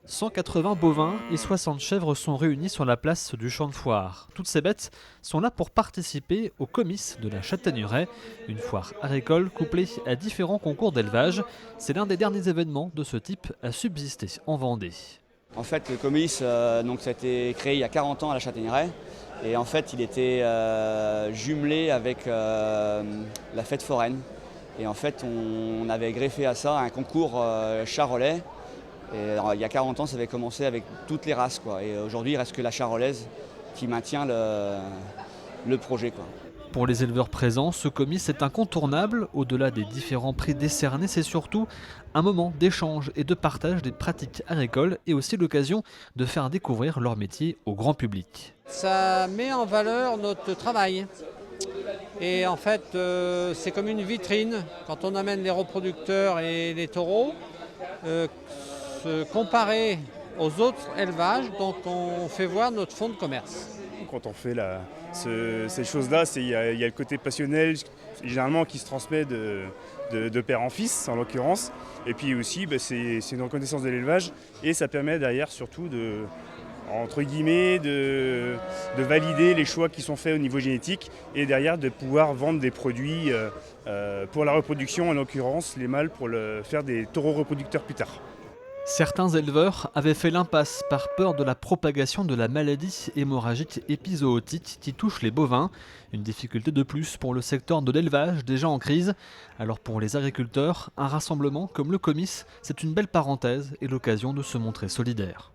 180 bovins et 60 chèvres sont réunis sur la place du champ de foire. Toutes ces bêtes sont là pour participer au comice de la Châtaigneraie, une foire agricole couplée à différents concours d'élevage. C'est l'un des derniers événements de ce type à subsister en Vendée. En fait, le comice, ça a été créé il y a 40 ans à la Châtaigneraie. Et en fait, il était jumelé avec la fête foraine. Et en fait, on avait greffé à ça un concours charolais. Et alors, il y a 40 ans, ça avait commencé avec toutes les races, quoi. Et aujourd'hui, il ne reste que la charolaise qui maintient le projet, quoi. Pour les éleveurs présents, ce comice est incontournable. Au-delà des différents prix décernés, c'est surtout un moment d'échange et de partage des pratiques agricoles et aussi l'occasion de faire découvrir leur métier au grand public. Ça met en valeur notre travail. Et en fait, c'est comme une vitrine. Quand on amène les reproducteurs et les taureaux, se comparer aux autres élevages, donc on fait voir notre fonds de commerce. Quand on fait ces choses-là, il y a le côté passionnel, généralement qui se transmet de père en fils, en l'occurrence. Et puis aussi, c'est une reconnaissance de l'élevage et ça permet derrière surtout entre guillemets, de valider les choix qui sont faits au niveau génétique et derrière de pouvoir vendre des produits pour la reproduction, en l'occurrence les mâles pour faire des taureaux reproducteurs plus tard. Certains éleveurs avaient fait l'impasse par peur de la propagation de la maladie hémorragique épizootique qui touche les bovins. Une difficulté de plus pour le secteur de l'élevage déjà en crise. Alors pour les agriculteurs, un rassemblement comme le comice, c'est une belle parenthèse et l'occasion de se montrer solidaire.